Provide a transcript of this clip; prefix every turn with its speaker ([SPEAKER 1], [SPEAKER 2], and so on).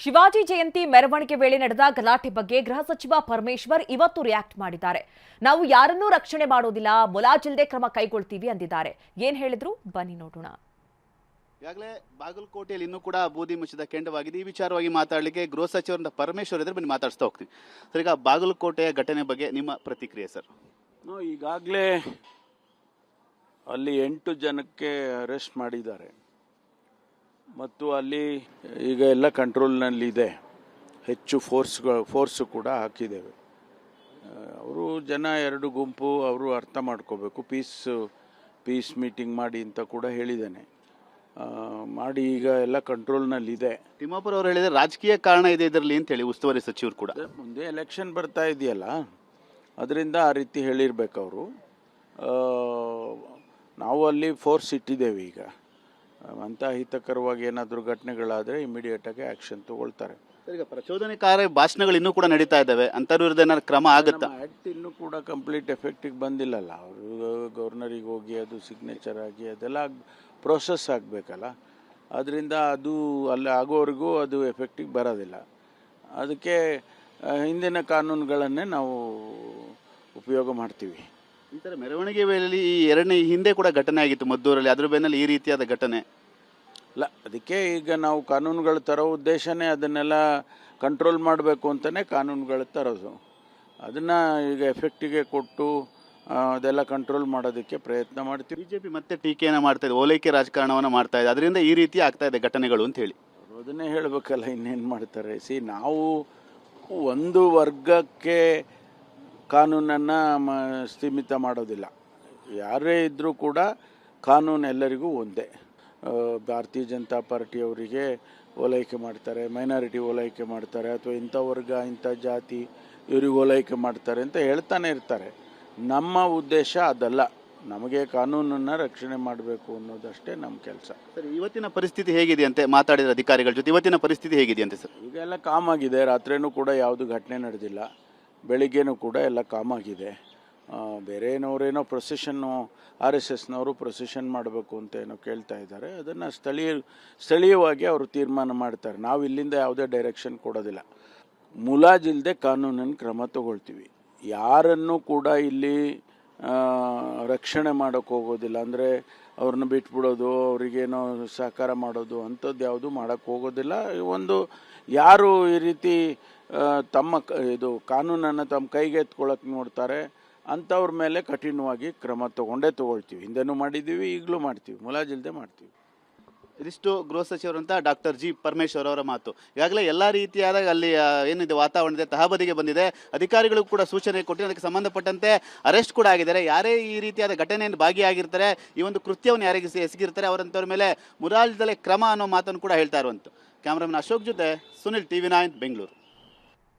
[SPEAKER 1] ಶಿವಾಜಿ ಜಯಂತಿ ಮೆರವಣಿಗೆ ವೇಳೆ ನಡೆದ ಗಲಾಟೆ ಬಗ್ಗೆ ಗೃಹ ಸಚಿವ ಪರಮೇಶ್ವರ್ ಇವತ್ತು ರಿಯಾಕ್ಟ್ ಮಾಡಿದ್ದಾರೆ. ನಾವು ಯಾರನ್ನೂ ರಕ್ಷಣೆ ಮಾಡೋದಿಲ್ಲ, ಮುಲಾಜಿಲ್ಲದೆ ಕ್ರಮ ಕೈಗೊಳ್ತೀವಿ ಅಂದಿದ್ದಾರೆ. ಏನ್ ಹೇಳಿದ್ರು ಬನ್ನಿ ನೋಡೋಣ.
[SPEAKER 2] ಈಗಾಗಲೇ ಬಾಗಲಕೋಟೆಯಲ್ಲಿ ಇನ್ನೂ ಕೂಡ ಬೂದಿ ಮುಚ್ಚಿದ ಕೆಂಡವಾಗಿದೆ. ಈ ವಿಚಾರವಾಗಿ ಮಾತಾಡಲಿಕ್ಕೆ ಗೃಹ ಸಚಿವರಿಂದ ಪರಮೇಶ್ವರ್ ಇದ್ರೆ ಬನ್ನಿ ಮಾತಾಡ್ಸ್ತಾ ಹೋಗ್ತೀವಿ. ಸರ್, ಈಗ ಬಾಗಲಕೋಟೆಯ ಘಟನೆ ಬಗ್ಗೆ ನಿಮ್ಮ ಪ್ರತಿಕ್ರಿಯೆ ಸರ್?
[SPEAKER 3] ಈಗಾಗಲೇ ಅಲ್ಲಿ 8 ಜನಕ್ಕೆ ಅರೆಸ್ಟ್ ಮಾಡಿದ್ದಾರೆ ಮತ್ತು ಅಲ್ಲಿ ಈಗ ಎಲ್ಲ ಕಂಟ್ರೋಲ್ನಲ್ಲಿದೆ. ಹೆಚ್ಚು ಫೋರ್ಸು ಕೂಡ ಹಾಕಿದ್ದೇವೆ. ಅವರು ಜನ 2 ಗುಂಪು, ಅವರು ಅರ್ಥ ಮಾಡ್ಕೋಬೇಕು. ಪೀಸ್ ಮೀಟಿಂಗ್ ಮಾಡಿ ಅಂತ ಕೂಡ ಹೇಳಿದ್ದೇನೆ. ಮಾಡಿ ಈಗ ಎಲ್ಲ ಕಂಟ್ರೋಲ್ನಲ್ಲಿದೆ.
[SPEAKER 2] ತಿಮ್ಮಾಪುರ ಅವರು ಹೇಳಿದರೆ ರಾಜಕೀಯ ಕಾರಣ ಇದೆ ಇದರಲ್ಲಿ ಅಂತ ಹೇಳಿ ಉಸ್ತುವಾರಿ ಸಚಿವರು ಕೂಡ.
[SPEAKER 3] ಮುಂದೆ ಎಲೆಕ್ಷನ್ ಬರ್ತಾ ಇದೆಯಲ್ಲ, ಅದರಿಂದ ಆ ರೀತಿ ಹೇಳಿರ್ಬೇಕು ಅವರು. ನಾವು ಅಲ್ಲಿ ಫೋರ್ಸ್ ಇಟ್ಟಿದ್ದೇವೆ. ಈಗ ಅಂತ ಹಿತಕರವಾಗಿ ಏನಾದರೂ ಘಟನೆಗಳಾದರೆ ಇಮಿಡಿಯೇಟಾಗಿ ಆ್ಯಕ್ಷನ್ ತಗೊಳ್ತಾರೆ.
[SPEAKER 2] ಈಗ ಪ್ರಚೋದನೆಕಾರಿ ಭಾಷಣಗಳು ಇನ್ನೂ ಕೂಡ ನಡೀತಾ ಇದ್ದಾವೆ, ಅಂಥವ್ರ ವಿರುದ್ಧ ಏನಾದ್ರು ಕ್ರಮ ಆಗುತ್ತಾ?
[SPEAKER 3] ಆ್ಯಕ್ಟ್ ಇನ್ನೂ ಕೂಡ ಕಂಪ್ಲೀಟ್ ಎಫೆಕ್ಟಿಗೆ ಬಂದಿಲ್ಲಲ್ಲ. ಅವರು ಗವರ್ನರಿಗೆ ಹೋಗಿ ಅದು ಸಿಗ್ನೇಚರ್ ಆಗಿ ಅದೆಲ್ಲ ಪ್ರೋಸೆಸ್ ಆಗಬೇಕಲ್ಲ. ಅದರಿಂದ ಅದು ಅಲ್ಲಿ ಆಗೋವರೆಗೂ ಅದು ಎಫೆಕ್ಟಿಗೆ ಬರೋದಿಲ್ಲ. ಅದಕ್ಕೆ ಹಿಂದಿನ ಕಾನೂನುಗಳನ್ನೇ ನಾವು ಉಪಯೋಗ ಮಾಡ್ತೀವಿ.
[SPEAKER 2] ಈ ಥರ ಮೆರವಣಿಗೆ ವೇಳೆಯಲ್ಲಿ ಈ ಎರಡನೇ ಹಿಂದೆ ಕೂಡ ಘಟನೆ ಆಗಿತ್ತು ಮದ್ದೂರಲ್ಲಿ, ಅದ್ರ ಬೆನ್ನಲ್ಲಿ ಈ ರೀತಿಯಾದ ಘಟನೆ
[SPEAKER 3] ಇಲ್ಲ. ಅದಕ್ಕೆ ಈಗ ನಾವು ಕಾನೂನುಗಳು ತರೋ ಉದ್ದೇಶನೇ ಅದನ್ನೆಲ್ಲ ಕಂಟ್ರೋಲ್ ಮಾಡಬೇಕು ಅಂತಲೇ ಕಾನೂನುಗಳು ತರೋದು. ಅದನ್ನು ಈಗ ಎಫೆಕ್ಟಿಗೆ ಕೊಟ್ಟು ಅದೆಲ್ಲ ಕಂಟ್ರೋಲ್ ಮಾಡೋದಕ್ಕೆ ಪ್ರಯತ್ನ ಮಾಡ್ತೀವಿ.
[SPEAKER 2] ಬಿಜೆಪಿ ಮತ್ತೆ ಟೀಕೆಯನ್ನು ಮಾಡ್ತಾ ಇದೆ, ಓಲೈಕೆ ರಾಜಕಾರಣವನ್ನು ಮಾಡ್ತಾ ಇದೆ, ಅದರಿಂದ ಈ ರೀತಿ ಆಗ್ತಾ ಇದೆ ಘಟನೆಗಳು ಅಂತ ಹೇಳಿ.
[SPEAKER 3] ಅದನ್ನೇ ಹೇಳಬೇಕಲ್ಲ, ಇನ್ನೇನು ಮಾಡ್ತಾರೆ. ನಾವು ಒಂದು ವರ್ಗಕ್ಕೆ ಕಾನೂನನ್ನು ಸೀಮಿತ ಮಾಡೋದಿಲ್ಲ. ಯಾರೇ ಇದ್ದರೂ ಕೂಡ ಕಾನೂನು ಎಲ್ಲರಿಗೂ ಒಂದೇ. ಭಾರತೀಯ ಜನತಾ ಪಾರ್ಟಿಯವರಿಗೆ ಓಲೈಕೆ ಮಾಡ್ತಾರೆ, ಮೈನಾರಿಟಿ ಓಲೈಕೆ ಮಾಡ್ತಾರೆ, ಅಥವಾ ಇಂಥ ವರ್ಗ ಇಂಥ ಜಾತಿ ಇವ್ರಿಗೆ ಓಲೈಕೆ ಮಾಡ್ತಾರೆ ಅಂತ ಹೇಳ್ತಾನೆ ಇರ್ತಾರೆ. ನಮ್ಮ ಉದ್ದೇಶ ಅದಲ್ಲ. ನಮಗೆ ಕಾನೂನನ್ನು ರಕ್ಷಣೆ ಮಾಡಬೇಕು ಅನ್ನೋದಷ್ಟೇ ನಮ್ಮ ಕೆಲಸ.
[SPEAKER 2] ಸರ್, ಇವತ್ತಿನ ಪರಿಸ್ಥಿತಿ ಹೇಗಿದೆಯಂತೆ? ಮಾತಾಡಿದ ಅಧಿಕಾರಿಗಳ ಜೊತೆ ಇವತ್ತಿನ ಪರಿಸ್ಥಿತಿ ಹೇಗಿದೆಯಂತೆ ಸರ್?
[SPEAKER 3] ಈಗ ಎಲ್ಲ ಕಾಮ್ ಆಗಿದೆ. ರಾತ್ರಿನೂ ಕೂಡ ಯಾವುದು ಘಟನೆ ನಡೆದಿಲ್ಲ. ಬೆಳಿಗ್ಗೆನೂ ಕೂಡ ಎಲ್ಲ ಕಾಮ್ ಆಗಿದೆ. ಬೇರೆನವರೇನೋ ಪ್ರೊಸೆಷನ್ನು RSSನವರು ಪ್ರೊಸೆಷನ್ ಮಾಡಬೇಕು ಅಂತ ಏನೋ ಕೇಳ್ತಾ ಇದ್ದಾರೆ. ಅದನ್ನು ಸ್ಥಳೀಯವಾಗಿ ಅವರು ತೀರ್ಮಾನ ಮಾಡ್ತಾರೆ. ನಾವು ಇಲ್ಲಿಂದ ಯಾವುದೇ ಡೈರೆಕ್ಷನ್ ಕೊಡೋದಿಲ್ಲ. ಮುಲಾಜಿಲ್ಲದೆ ಕಾನೂನನ್ನು ಕ್ರಮ ತಗೊಳ್ತೀವಿ. ಯಾರನ್ನೂ ಕೂಡ ಇಲ್ಲಿ ರಕ್ಷಣೆ ಮಾಡೋಕ್ಕೆ ಹೋಗೋದಿಲ್ಲ. ಅಂದರೆ ಅವ್ರನ್ನ ಬಿಟ್ಬಿಡೋದು, ಅವರಿಗೇನೋ ಸಹಕಾರ ಮಾಡೋದು ಅಂಥದ್ದು ಯಾವುದು ಮಾಡೋಕ್ಕೆ ಹೋಗೋದಿಲ್ಲ. ಯಾರು ಈ ರೀತಿ ಇದು ಕಾನೂನನ್ನು ತಮ್ಮ ಕೈಗೆ ಎತ್ಕೊಳ್ಳೋಕೆ ನೋಡ್ತಾರೆ ಅಂಥವ್ರ ಮೇಲೆ ಕಠಿಣವಾಗಿ ಕ್ರಮ ತಗೊಳ್ತೀವಿ. ಹಿಂದೆನೂ ಮಾಡಿದ್ದೀವಿ, ಈಗಲೂ ಮಾಡ್ತೀವಿ, ಮುಲಾಜಿಲ್ಲದೆ ಮಾಡ್ತೀವಿ.
[SPEAKER 2] ಇದಿಷ್ಟು ಗೃಹ ಸಚಿವರಂತ ಡಾಕ್ಟರ್ ಜಿ ಪರಮೇಶ್ವರ್ ಅವರ ಮಾತು. ಈಗಾಗಲೇ ಎಲ್ಲ ರೀತಿಯಾದ ಅಲ್ಲಿ ಏನಿದೆ ವಾತಾವರಣದ ತಹಬದಿಗೆ ಬಂದಿದೆ. ಅಧಿಕಾರಿಗಳು ಕೂಡ ಸೂಚನೆ ಕೊಟ್ಟು ಅದಕ್ಕೆ ಸಂಬಂಧಪಟ್ಟಂತೆ ಅರೆಸ್ಟ್ ಕೂಡ ಆಗಿದ್ದಾರೆ. ಯಾರೇ ಈ ರೀತಿಯಾದ ಘಟನೆಯನ್ನು ಭಾಗಿಯಾಗಿರ್ತಾರೆ, ಈ ಒಂದು ಕೃತ್ಯವನ್ನು ಯಾರಿಗೆ ಎಸಗಿರ್ತಾರೆ ಅವರಂಥವ್ರ ಮೇಲೆ ಮುಲಾಜಿಲ್ಲದೆ ಕ್ರಮ ಅನ್ನೋ ಮಾತನ್ನು ಕೂಡ ಹೇಳ್ತಾ ಇರುವಂಥ. ಕ್ಯಾಮ್ರಾಮನ್ ಅಶೋಕ್ ಜೊತೆ ಸುನಿಲ್, TV9 ಬೆಂಗಳೂರು.